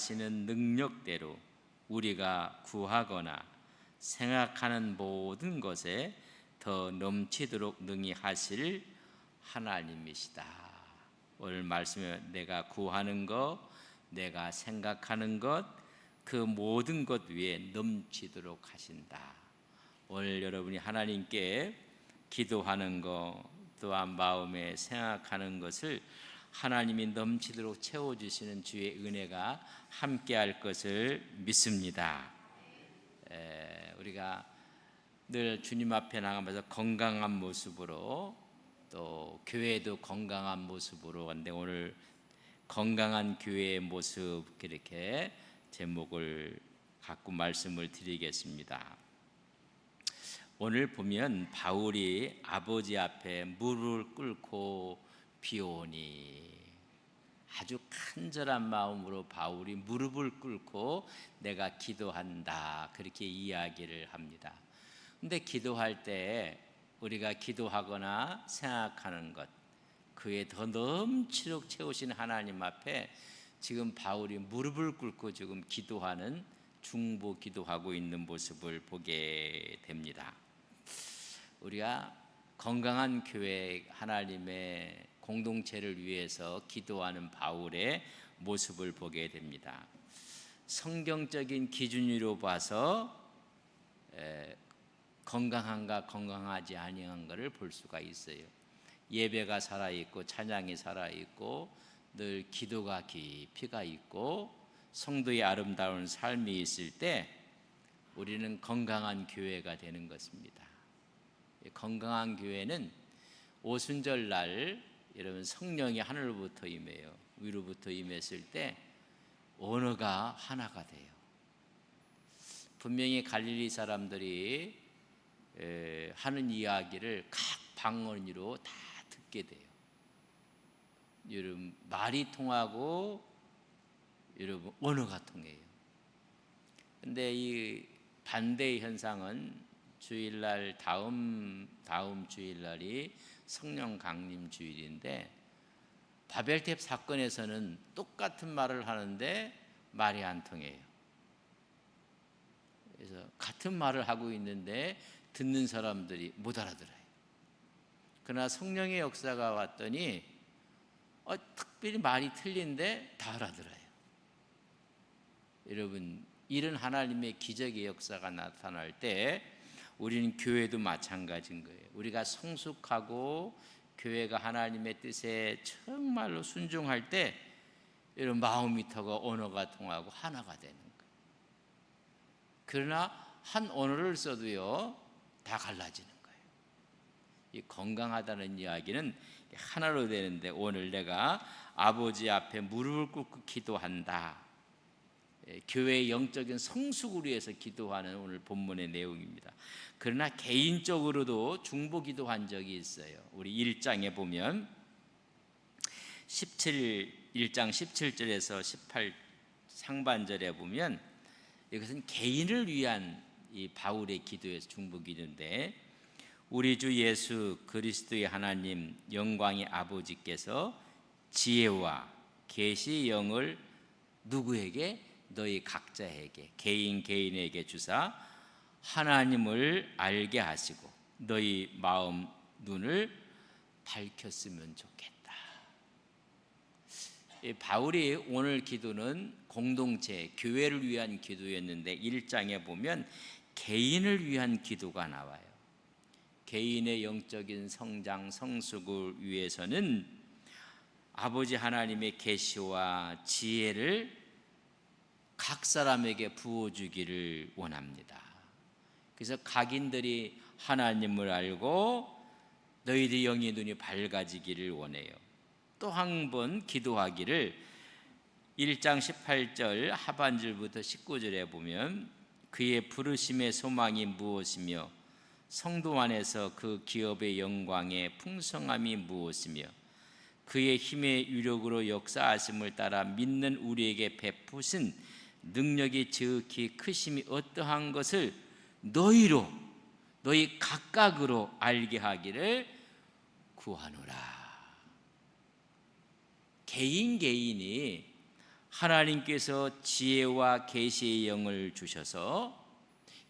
기도하시는 능력대로 우리가 구하거나 생각하는 모든 것에 더 넘치도록 능히 하실 하나님이시다. 오늘 말씀에 내가 구하는 것, 내가 생각하는 것, 그 모든 것 위에 넘치도록 하신다. 오늘 여러분이 하나님께 기도하는 것, 또한 마음에 생각하는 것을 하나님이 넘치도록 채워주시는 주의 은혜가 함께할 것을 믿습니다. 우리가 늘 주님 앞에 나가면서 건강한 모습으로, 또 교회도 건강한 모습으로, 근데 오늘 건강한 교회의 모습, 이렇게 제목을 갖고 말씀을 드리겠습니다. 오늘 보면 바울이 아버지 앞에 무릎을 꿇고 비오니, 아주 간절한 마음으로 바울이 무릎을 꿇고 내가 기도한다, 그렇게 이야기를 합니다. 근데 기도할 때 우리가 기도하거나 생각하는 것, 그에 더 넘치도록 채우신 하나님 앞에 지금 바울이 무릎을 꿇고 지금 기도하는, 중보 기도하고 있는 모습을 보게 됩니다. 우리가 건강한 교회, 하나님의 공동체를 위해서 기도하는 바울의 모습을 보게 됩니다. 성경적인 기준으로 봐서 건강한가 건강하지 아니한 것을 볼 수가 있어요. 예배가 살아있고 찬양이 살아있고 늘 기도가 깊이가 있고 성도의 아름다운 삶이 있을 때 우리는 건강한 교회가 되는 것입니다. 건강한 교회는 오순절날 여러분 성령이 하늘로부터 임해요. 위로부터 임했을 때 언어가 하나가 돼요. 분명히 갈릴리 사람들이 하는 이야기를 각 방언으로 다 듣게 돼요. 여러분 말이 통하고 여러분 언어가 통해요. 근데 이 반대의 현상은 주일날 다음 주일날이 성령 강림 주일인데, 바벨탑 사건에서는 똑같은 말을 하는데 말이 안 통해요. 그래서 같은 말을 하고 있는데 듣는 사람들이 못 알아들어요. 그러나 성령의 역사가 왔더니 특별히 말이 틀린데 다 알아들어요. 여러분, 이런 하나님의 기적의 역사가 나타날 때 우리는 교회도 마찬가지인 거예요. 우리가 성숙하고 교회가 하나님의 뜻에 정말로 순종할 때 이런 마음이 터고 언어가 통하고 하나가 되는 거예요. 그러나 한 언어를 써도요 다 갈라지는 거예요. 이 건강하다는 이야기는 하나로 되는데, 오늘 내가 아버지 앞에 무릎을 꿇고 기도한다, 교회의 영적인 성숙을 위해서 기도하는 오늘 본문의 내용입니다. 그러나 개인적으로도 중보 기도한 적이 있어요. 우리 1장에 보면 1장 17절에서 18 상반절에 보면 이것은 개인을 위한 이 바울의 기도에서 중보 기도인데, 우리 주 예수 그리스도의 하나님 영광의 아버지께서 지혜와 계시 영을 누구에게? 너희 각자에게, 개인에게 주사 하나님을 알게 하시고 너희 마음 눈을 밝혔으면 좋겠다. 바울이 오늘 기도는 공동체, 교회를 위한 기도였는데 1장에 보면 개인을 위한 기도가 나와요. 개인의 영적인 성장, 성숙을 위해서는 아버지 하나님의 계시와 지혜를 각 사람에게 부어주기를 원합니다. 그래서 각인들이 하나님을 알고 너희들 영의 눈이 밝아지기를 원해요. 또 한 번 기도하기를 1장 18절 하반절부터 19절에 보면 그의 부르심의 소망이 무엇이며 성도 안에서 그 기업의 영광의 풍성함이 무엇이며 그의 힘의 유력으로 역사하심을 따라 믿는 우리에게 베푸신 능력이 지극히 크심이 어떠한 것을 너희 각각으로 알게 하기를 구하노라. 개인이 하나님께서 지혜와 계시의 영을 주셔서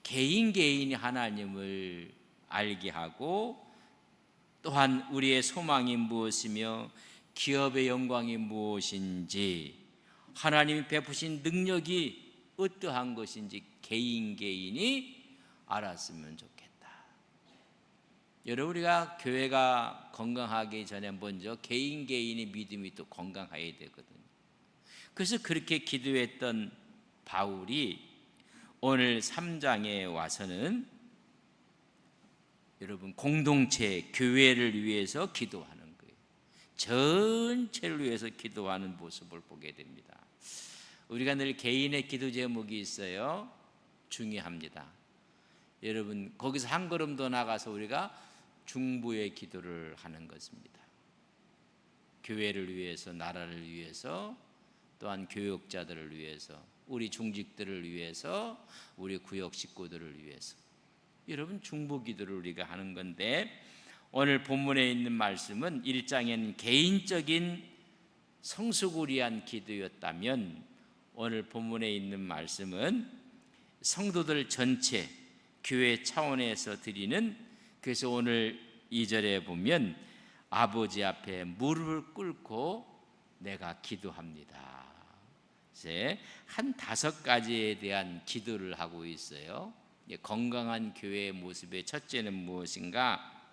개인이 하나님을 알게 하고, 또한 우리의 소망이 무엇이며 기업의 영광이 무엇인지, 하나님이 베푸신 능력이 어떠한 것인지 개인이 알았으면 좋겠다. 여러분, 우리가 교회가 건강하기 전에 먼저 개인의 믿음이 또 건강해야 되거든요. 그래서 그렇게 기도했던 바울이 오늘 3장에 와서는 여러분 공동체, 교회를 위해서 기도하는 거예요. 전체를 위해서 기도하는 모습을 보게 됩니다. 우리가 늘 개인의 기도 제목이 있어요. 중요합니다. 여러분, 거기서 한 걸음 더 나가서 우리가 중보의 기도를 하는 것입니다. 교회를 위해서, 나라를 위해서, 또한 교역자들을 위해서, 우리 중직들을 위해서, 우리 구역 식구들을 위해서, 여러분 중보 기도를 우리가 하는 건데, 오늘 본문에 있는 말씀은 1장에는 개인적인 성숙을 위한 기도였다면, 오늘 본문에 있는 말씀은 성도들 전체 교회 차원에서 드리는, 그래서 오늘 2절에 보면 아버지 앞에 무릎을 꿇고 내가 기도합니다. 이제 한 5가지에 대한 기도를 하고 있어요. 건강한 교회의 모습의 첫째는 무엇인가?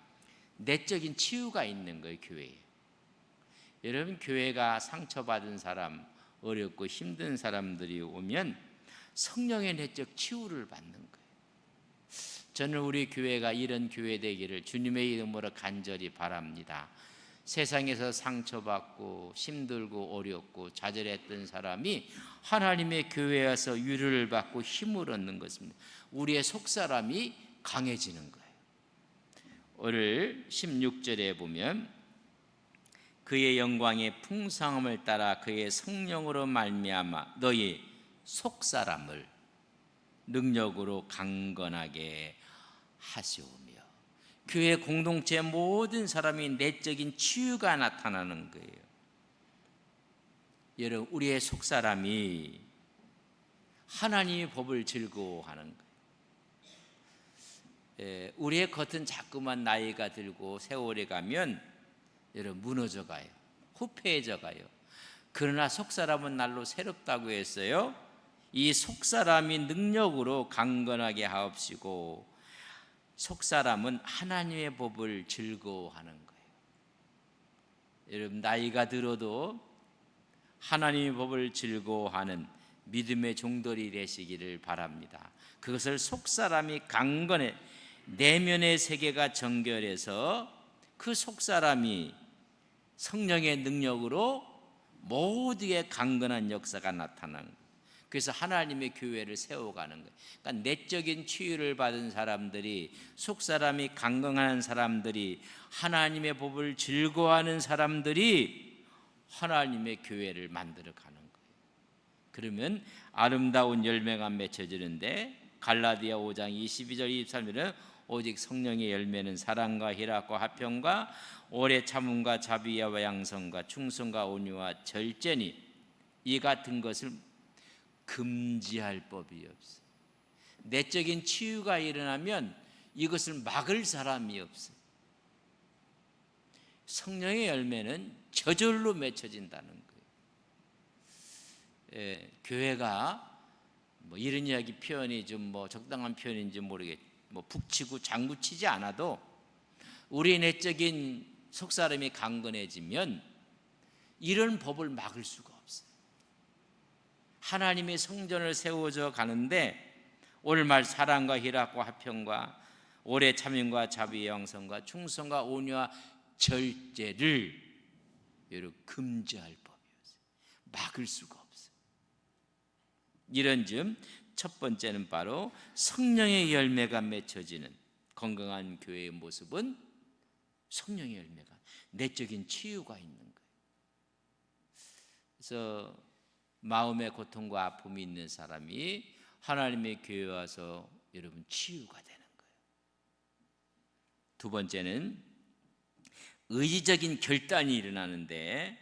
내적인 치유가 있는 거예요. 교회에. 여러분, 교회가 상처받은 사람, 어렵고 힘든 사람들이 오면 성령의 내적 치유를 받는 거예요. 저는 우리 교회가 이런 교회 되기를 주님의 이름으로 간절히 바랍니다. 세상에서 상처받고 힘들고 어렵고 좌절했던 사람이 하나님의 교회에 와서 위로를 받고 힘을 얻는 것입니다. 우리의 속사람이 강해지는 거예요. 오늘 16절에 보면 그의 영광의 풍성함을 따라 그의 성령으로 말미암아 너희 속사람을 능력으로 강건하게 하시오며, 교회 공동체 모든 사람이 내적인 치유가 나타나는 거예요. 여러분, 우리의 속사람이 하나님의 법을 즐거워하는 거예요. 우리의 겉은 자꾸만 나이가 들고 세월이 가면 여러분 무너져 가요. 후패해져 가요. 그러나 속사람은 날로 새롭다고 했어요. 이 속사람이 능력으로 강건하게 하옵시고, 속사람은 하나님의 법을 즐거워하는 거예요. 여러분, 나이가 들어도 하나님의 법을 즐거워하는 믿음의 종들이 되시기를 바랍니다. 그것을 속사람이 강건해, 내면의 세계가 정결해서 그 속사람이 성령의 능력으로 모두의 강건한 역사가 나타나는 거예요. 그래서 하나님의 교회를 세워가는 거예요. 그러니까 내적인 치유를 받은 사람들이, 속사람이 강건한 사람들이, 하나님의 법을 즐거워하는 사람들이 하나님의 교회를 만들어가는 거예요. 그러면 아름다운 열매가 맺혀지는데, 갈라디아 5장 22절 23절은 오직 성령의 열매는 사랑과 희락과 화평과 오래 참음과 자비와 양성과 충성과 온유와 절제니 이 같은 것을 금지할 법이 없어요. 내적인 치유가 일어나면 이것을 막을 사람이 없어요. 성령의 열매는 저절로 맺혀진다는 거예요. 교회가 이런 이야기 표현이 좀 적당한 표현인지 모르겠. 북치고 장구치지 않아도 우리 내적인 속사람이 강건해지면 이런 법을 막을 수가 없어요. 하나님의 성전을 세워져 가는데 오늘 말 사랑과 희락과 화평과 오래 참음과 자비의 양성과 충성과 온유와 절제를 여러분 금지할 법이었어요. 막을 수가 없어요. 이런 점 첫 번째는 바로 성령의 열매가 맺혀지는 건강한 교회의 모습은 성령의 열매가, 내적인 치유가 있는 거예요. 그래서 마음의 고통과 아픔이 있는 사람이 하나님의 교회에 와서 여러분 치유가 되는 거예요. 두 번째는 의지적인 결단이 일어나는데,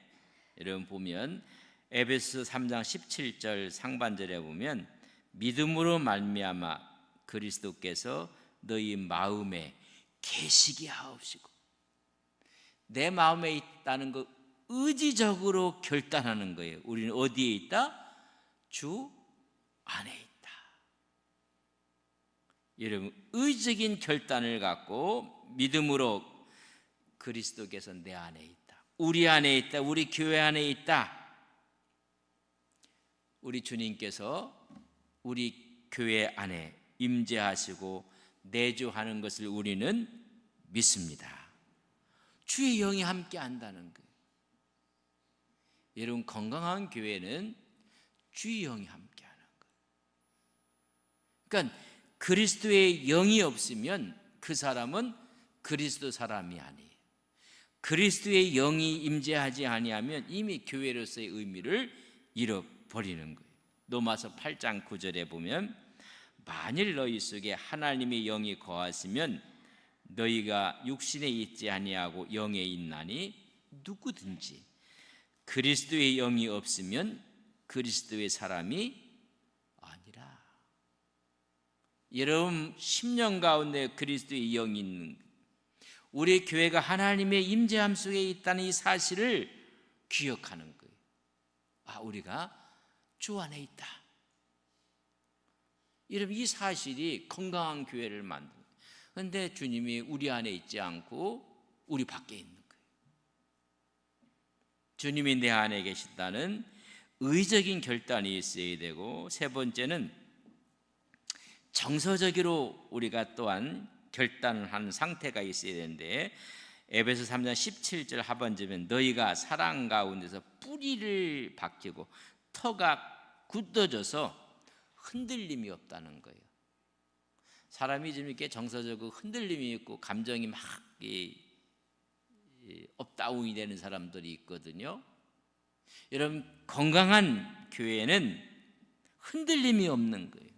여러분 보면 에베소 3장 17절 상반절에 보면 믿음으로 말미암아 그리스도께서 너희 마음에 계시게 하옵시고, 내 마음에 있다는 거 의지적으로 결단하는 거예요. 우리는 어디에 있다? 주 안에 있다. 여러분, 의지적인 결단을 갖고 믿음으로 그리스도께서 내 안에 있다, 우리 안에 있다, 우리 교회 안에 있다. 우리 주님께서 우리 교회 안에 임재하시고 내주하는 것을 우리는 믿습니다. 주의 영이 함께 한다는 거예요. 여러분, 건강한 교회는 주의 영이 함께 하는 거예요. 그러니까 그리스도의 영이 없으면 그 사람은 그리스도 사람이 아니에요. 그리스도의 영이 임재하지 아니하면 이미 교회로서의 의미를 잃어버리는 거예요. 로마서 8장 9절에 보면 만일 너희 속에 하나님의 영이 거하시면 너희가 육신에 있지 아니하고 영에 있나니 누구든지 그리스도의 영이 없으면 그리스도의 사람이 아니라. 여러분, 10년 가운데 그리스도의 영이 있는, 우리 교회가 하나님의 임재함 속에 있다는 이 사실을 기억하는 거예요. 아, 우리가 주 안에 있다. 여러분, 이 사실이 건강한 교회를 만드는 거예요. 그런데 주님이 우리 안에 있지 않고 우리 밖에 있는 거예요. 주님이 내 안에 계신다는 의적인 결단이 있어야 되고, 세 번째는 정서적으로 우리가 또한 결단을 하는 상태가 있어야 되는데, 에베소 3장 17절 하반절에 너희가 사랑 가운데서 뿌리를 박히고 터가 굳어져서 흔들림이 없다는 거예요. 사람이 좀 이렇게 정서적으로 흔들림이 있고 감정이 막 업다운이 되는 사람들이 있거든요. 여러분, 건강한 교회는 흔들림이 없는 거예요.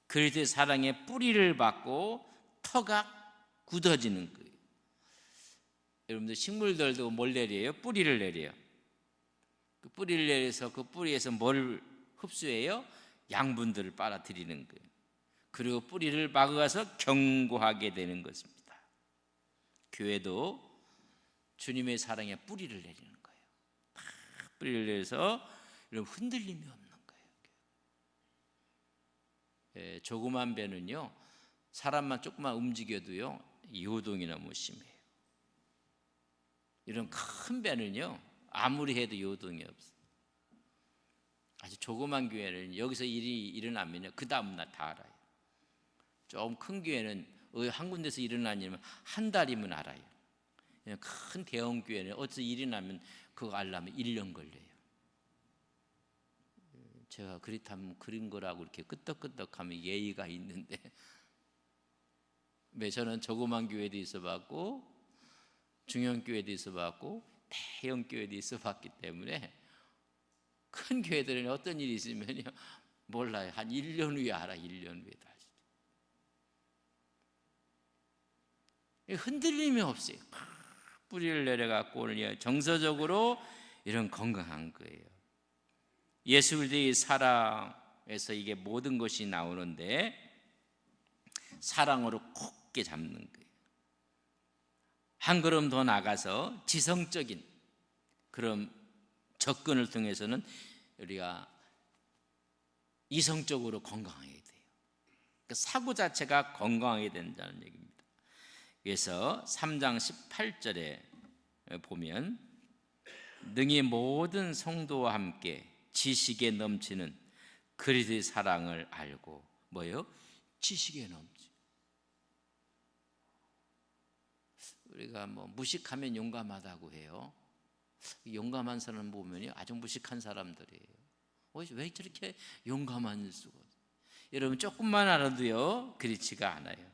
그리스도의 사랑에 뿌리를 받고 터가 굳어지는 거예요. 여러분들 식물들도 뭘 내려요? 뿌리를 내려요. 그 뿌리를 내려서 그 뿌리에서 뭘 흡수해요? 양분들을 빨아들이는 거예요. 그리고 뿌리를 박아서 견고하게 되는 것입니다. 교회도 주님의 사랑에 뿌리를 내리는 거예요. 뿌리를 내서 이런 흔들림이 없는 거예요. 조그만 배는요, 사람만 조금만 움직여도요 요동이 너무 심해요. 이런 큰 배는요 아무리 해도 요동이 없어요. 아주 조그만 교회는 여기서 일이 일어나면요 그 다음날 다 알아요. 좀 큰 교회는 한 군데서 일어난 일이면 한 달이면 알아요. 큰 대형 교회는 어디서 일이 나면 그거 알려면 1년 걸려요. 제가 그렇다면 그린 거라고 이렇게 끄떡끄떡하면 예의가 있는데, 저는 조그만 교회도 있어봤고 중형 교회도 있어봤고 대형 교회도 있어봤기 때문에 큰 교회들은 어떤 일이 있으면요 몰라요. 한 1년 후에 알아. 1년 후에 다시. 흔들림이 없어요. 뿌리를 내려갖고 오늘 정서적으로 이런 건강한 거예요. 예수 그리스도의 사랑에서 이게 모든 것이 나오는데, 사랑으로 굳게 잡는 거예요. 한 걸음 더 나가서 지성적인 그런 접근을 통해서는 우리가 이성적으로 건강해야 돼요. 그러니까 사고 자체가 건강하게 된다는 얘기입니다. 그래서 3장 18절에 보면 능히 모든 성도와 함께 지식에 넘치는 그리스도의 사랑을 알고 뭐요? 지식에 넘치. 우리가 뭐 무식하면 용감하다고 해요. 용감한 사람 보면요 아주 무식한 사람들이에요. 왜 저렇게 용감한 수가? 여러분, 조금만 알아도요 그렇지가 않아요.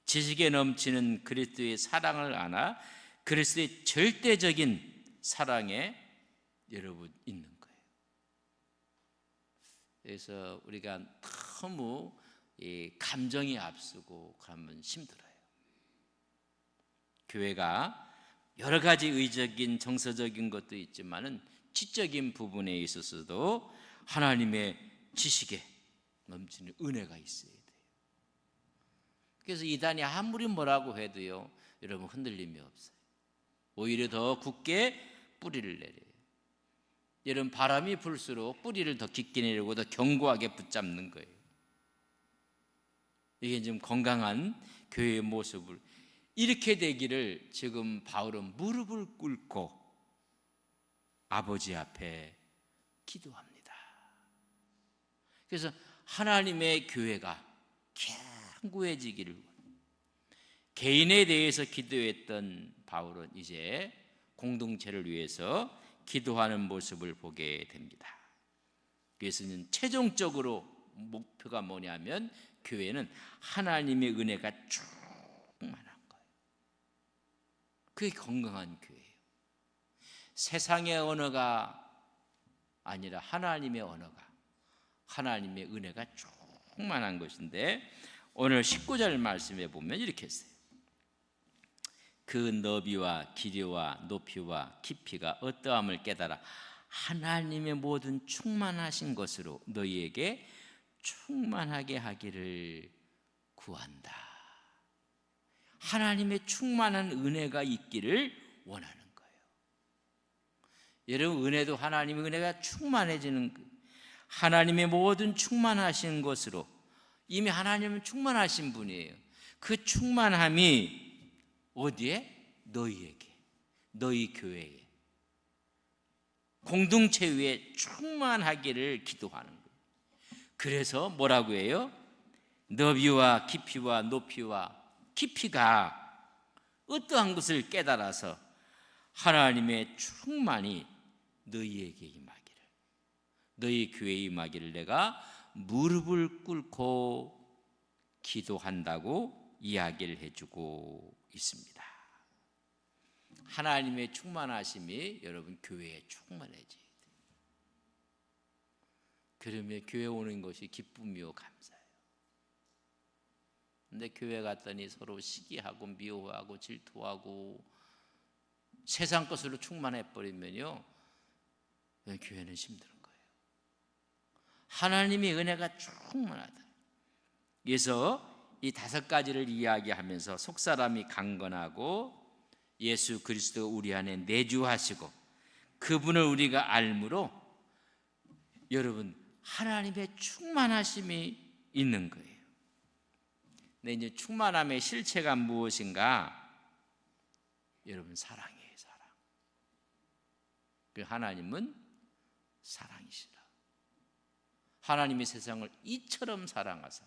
지식에 넘치는 그리스도의 사랑을 알아 그리스도의 절대적인 사랑에 여러분 있는 거예요. 그래서 우리가 너무 감정이 앞서고 그러면 힘들어요. 교회가 여러 가지 의적인 정서적인 것도 있지만은 지적인 부분에 있어서도 하나님의 지식에 넘치는 은혜가 있어야 돼요. 그래서 이단이 아무리 뭐라고 해도요, 여러분 흔들림이 없어요. 오히려 더 굳게 뿌리를 내려요. 여러분 바람이 불수록 뿌리를 더 깊게 내리고 더 견고하게 붙잡는 거예요. 이게 지금 건강한 교회의 모습을 이렇게 되기를 지금 바울은 무릎을 꿇고 아버지 앞에 기도합니다. 그래서 하나님의 교회가 견고해지기를 원합니다. 개인에 대해서 기도했던 바울은 이제 공동체를 위해서 기도하는 모습을 보게 됩니다. 그래서는 최종적으로 목표가 뭐냐면 교회는 하나님의 은혜가 충만한 거예요. 그게 건강한 교회예요. 세상의 언어가 아니라 하나님의 언어가, 하나님의 은혜가 충만한 것인데, 오늘 19절 말씀에 보면 이렇게 했어요. 그 너비와 길이와 높이와 깊이가 어떠함을 깨달아 하나님의 모든 충만하신 것으로 너희에게 충만하게 하기를 구한다. 하나님의 충만한 은혜가 있기를 원하는 거예요. 여러분, 은혜도 하나님의 은혜가 충만해지는 거예요. 하나님의 모든 충만하신 것으로, 이미 하나님은 충만하신 분이에요. 그 충만함이 어디에? 너희에게, 너희 교회에, 공동체 위에 충만하기를 기도하는 거예요. 그래서 뭐라고 해요? 너비와 깊이와 높이와 깊이가 어떠한 것을 깨달아서 하나님의 충만이 너희에게 임하기를, 너희 교회에 임하기를 내가 무릎을 꿇고 기도한다고 이야기를 해주고 있습니다. 하나님의 충만하심이 여러분 교회에 충만해져야 돼요. 그러면 교회 오는 것이 기쁨이요 감사예요. 근데 교회 갔더니 서로 시기하고 미워하고 질투하고 세상 것으로 충만해 버리면요, 교회는 힘든 거예요. 하나님의 은혜가 충만하다. 그래서 이 5가지를 이야기하면서 속사람이 강건하고 예수 그리스도 우리 안에 내주하시고 그분을 우리가 알므로 여러분 하나님의 충만하심이 있는 거예요. 근데 이제 충만함의 실체가 무엇인가? 여러분 사랑이에요, 사랑. 그 하나님은 사랑이시라. 하나님이 세상을 이처럼 사랑하사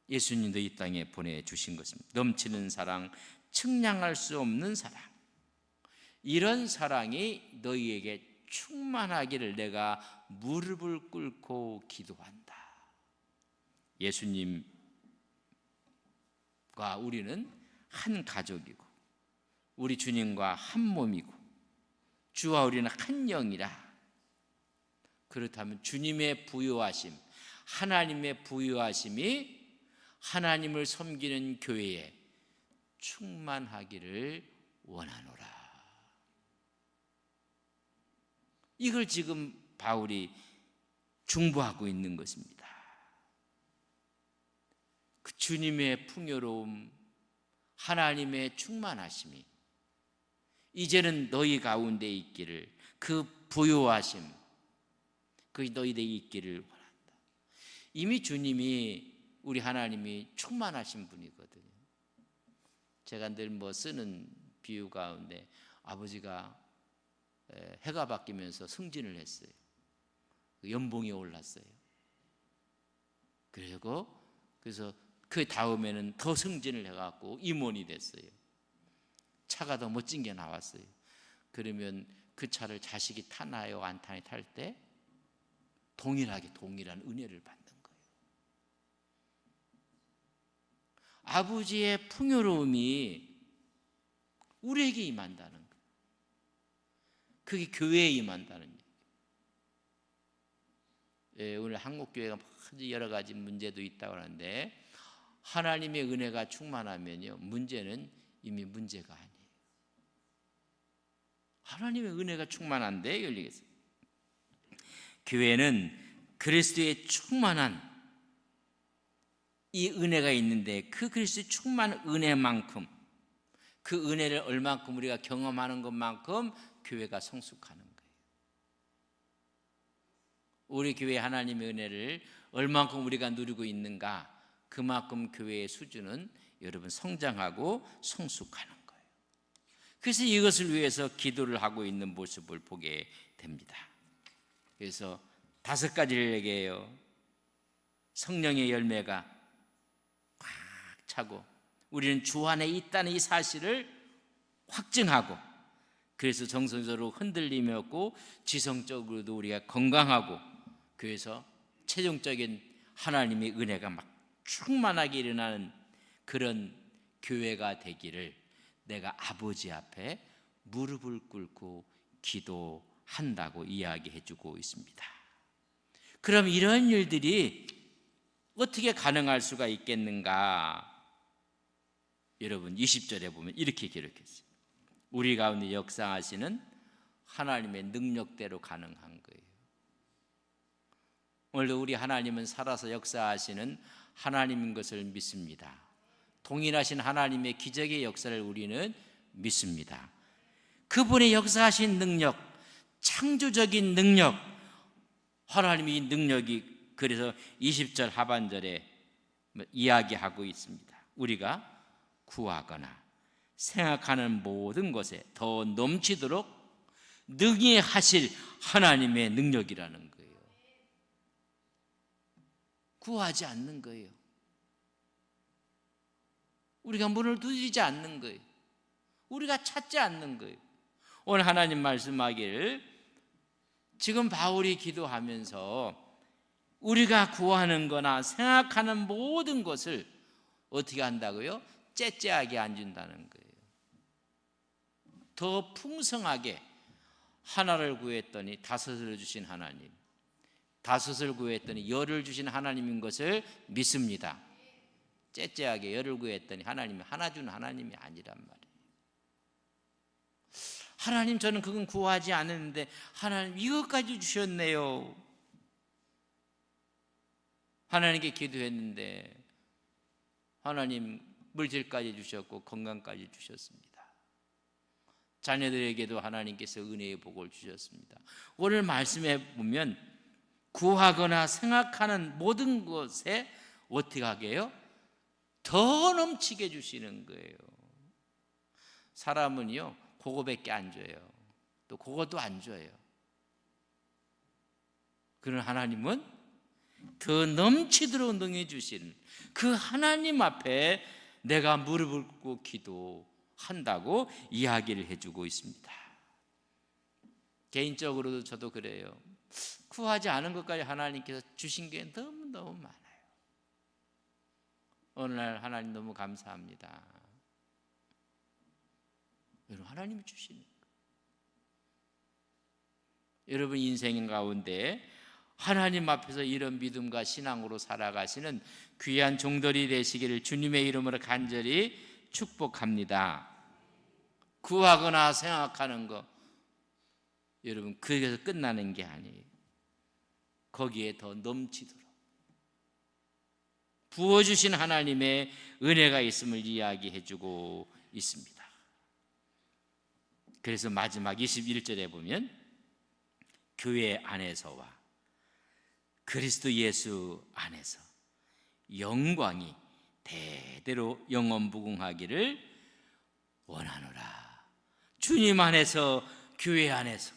예수님도 이 땅에 보내주신 것입니다. 넘치는 사랑, 측량할 수 없는 사랑. 이런 사랑이 너희에게 충만하기를 내가 무릎을 꿇고 기도한다. 예수님과 우리는 한 가족이고 우리 주님과 한 몸이고 주와 우리는 한 영이라. 그렇다면 주님의 부요하심, 하나님의 부요하심이 하나님을 섬기는 교회에 충만하기를 원하노라. 이걸 지금 바울이 중보하고 있는 것입니다. 그 주님의 풍요로움, 하나님의 충만하심이 이제는 너희 가운데 있기를, 그 부요하심, 그 너희들에 있기를 원한다. 이미 주님이, 우리 하나님이 충만하신 분이거든요. 제가 늘 쓰는 비유 가운데 아버지가 해가 바뀌면서 승진을 했어요. 연봉이 올랐어요. 그래서 그 다음에는 더 승진을 해갖고 임원이 됐어요. 차가 더 멋진 게 나왔어요. 그러면 그 차를 자식이 타나요, 안 타나요? 탈 때 동일하게 동일한 은혜를 받는 거예요. 아버지의 풍요로움이 우리에게 임한다는 거예요. 그게 교회에 임한다는 얘기예요. 오늘 한국교회가 여러 가지 문제도 있다고 하는데 하나님의 은혜가 충만하면요, 문제는 이미 문제가 아니에요. 하나님의 은혜가 충만한데 열리겠어요. 교회는 그리스도의 충만한 이 은혜가 있는데 그 그리스도의 충만한 은혜만큼, 그 은혜를 얼만큼 우리가 경험하는 것만큼 교회가 성숙하는 거예요. 우리 교회 하나님의 은혜를 얼만큼 우리가 누리고 있는가, 그만큼 교회의 수준은 여러분 성장하고 성숙하는 거예요. 그래서 이것을 위해서 기도를 하고 있는 모습을 보게 됩니다. 그래서 5가지를 얘기해요. 성령의 열매가 꽉 차고 우리는 주 안에 있다는 이 사실을 확증하고, 그래서 정서적으로 흔들림이 없고 지성적으로도 우리가 건강하고, 그래서 최종적인 하나님의 은혜가 막 충만하게 일어나는 그런 교회가 되기를 내가 아버지 앞에 무릎을 꿇고 기도한다고 이야기해 주고 있습니다. 그럼 이런 일들이 어떻게 가능할 수가 있겠는가? 여러분 20절에 보면 이렇게 기록했어요. 우리 가운데 역사하시는 하나님의 능력대로 가능한 거예요. 오늘도 우리 하나님은 살아서 역사하시는 하나님인 것을 믿습니다. 동일하신 하나님의 기적의 역사를 우리는 믿습니다. 그분의 역사하신 능력, 창조적인 능력, 하나님의 이 능력이 그래서 20절 하반절에 이야기하고 있습니다. 우리가 구하거나 생각하는 모든 것에 더 넘치도록 능히 하실 하나님의 능력이라는 거예요. 구하지 않는 거예요. 우리가 문을 두드리지 않는 거예요. 우리가 찾지 않는 거예요. 오늘 하나님 말씀하기를 지금 바울이 기도하면서 우리가 구하는 거나 생각하는 모든 것을 어떻게 한다고요? 째째하게 안 준다는 거예요. 더 풍성하게 하나를 구했더니 5을 주신 하나님, 5을 구했더니 10을 주신 하나님인 것을 믿습니다. 째째하게 10을 구했더니 하나님이 하나 준 하나님이 아니란 말이에요. 하나님, 저는 그건 구하지 않았는데 하나님 이것까지 주셨네요. 하나님께 기도했는데 하나님 물질까지 주셨고 건강까지 주셨습니다. 자녀들에게도 하나님께서 은혜의 복을 주셨습니다. 오늘 말씀에 보면 구하거나 생각하는 모든 것에 어떻게 하게 해요? 더 넘치게 주시는 거예요. 사람은요 그거밖에 안 줘요. 또 그것도 안 줘요. 그런 하나님은 더 넘치도록 능해 주시는 그 하나님 앞에 내가 무릎을 꿇고 기도한다고 이야기를 해주고 있습니다. 개인적으로도 저도 그래요. 구하지 않은 것까지 하나님께서 주신 게 너무너무 많아요. 오늘날 하나님 너무 감사합니다. 여러분, 하나님이 주시는 거예요. 여러분 인생 가운데 하나님 앞에서 이런 믿음과 신앙으로 살아가시는 귀한 종들이 되시기를 주님의 이름으로 간절히 축복합니다. 구하거나 생각하는 거 여러분 거기서 끝나는 게 아니에요. 거기에 더 넘치도록 부어주신 하나님의 은혜가 있음을 이야기해주고 있습니다. 그래서 마지막 21절에 보면 교회 안에서와 그리스도 예수 안에서 영광이 대대로 영원무궁하기를 원하노라. 주님 안에서, 교회 안에서.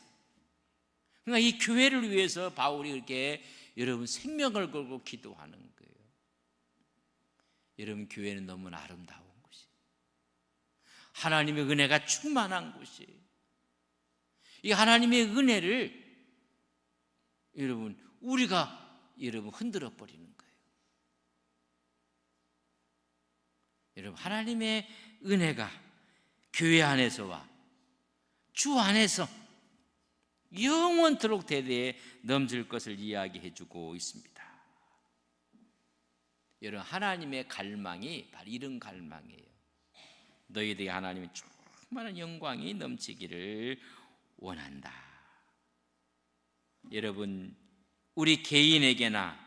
그러니까 이 교회를 위해서 바울이 이렇게 여러분 생명을 걸고 기도하는 거예요. 여러분 교회는 너무나 아름다운 곳이, 하나님의 은혜가 충만한 곳이, 이 하나님의 은혜를 여러분 우리가 여러분 흔들어 버리는 거예요. 여러분 하나님의 은혜가 교회 안에서와 주 안에서 영원토록 대대에 넘칠 것을 이야기해 주고 있습니다. 여러분 하나님의 갈망이 바로 이런 갈망이에요. 너희들이 하나님의 충만한 영광이 넘치기를 원한다. 여러분, 우리 개인에게나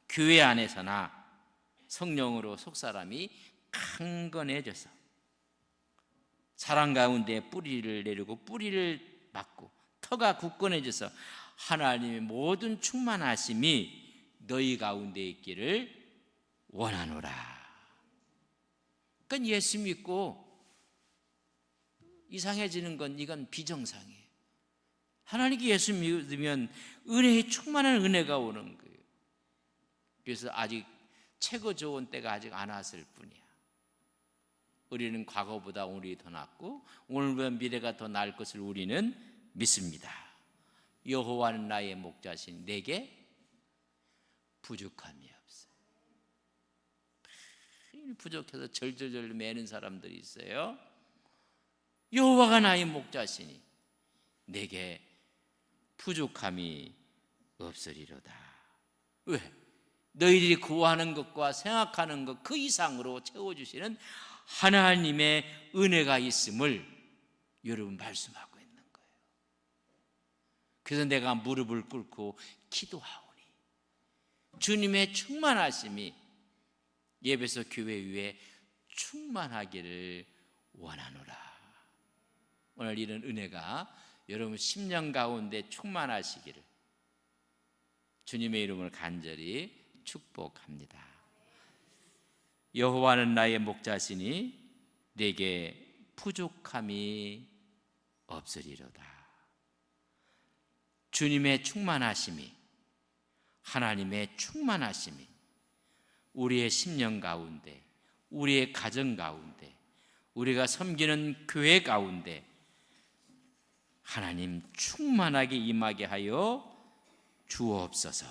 교회 안에서나 성령으로 속사람이 강건해져서 사랑 가운데 뿌리를 내리고 뿌리를 맞고 터가 굳건해져서 하나님의 모든 충만하심이 너희 가운데 있기를 원하노라. 그러니까 예수 믿고 이상해지는 건 이건 비정상이에요. 하나님께 예수 믿으면 은혜의 충만한 은혜가 오는 거예요. 그래서 아직 최고 좋은 때가 아직 안 왔을 뿐이야. 우리는 과거보다 오늘이 더 낫고 오늘보다 미래가 더 나을 것을 우리는 믿습니다. 여호와는 나의 목자시니 내게 부족함이 없어요. 부족해서 절절절 매는 사람들이 있어요. 여호와가 나의 목자시니 내게 부족함이 없으리로다. 왜? 너희들이 구하는 것과 생각하는 것 그 이상으로 채워주시는 하나님의 은혜가 있음을 여러분 말씀하고 있는 거예요. 그래서 내가 무릎을 꿇고 기도하오니 주님의 충만하심이 예배소 교회 위에 충만하기를 원하노라. 오늘 이런 은혜가 여러분 심령 가운데 충만하시기를 주님의 이름으로 간절히 축복합니다. 여호와는 나의 목자시니 내게 부족함이 없으리로다. 주님의 충만하심이, 하나님의 충만하심이 우리의 심령 가운데, 우리의 가정 가운데, 우리가 섬기는 교회 가운데 하나님 충만하게 임하게 하여 주옵소서.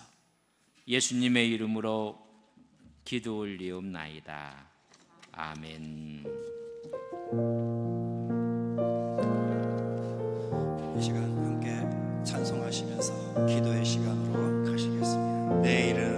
예수님의 이름으로 기도 올리옵나이다. 아멘. 이 시간 함께 찬송하시면서 기도의 시간으로 가시겠습니다. 내 이름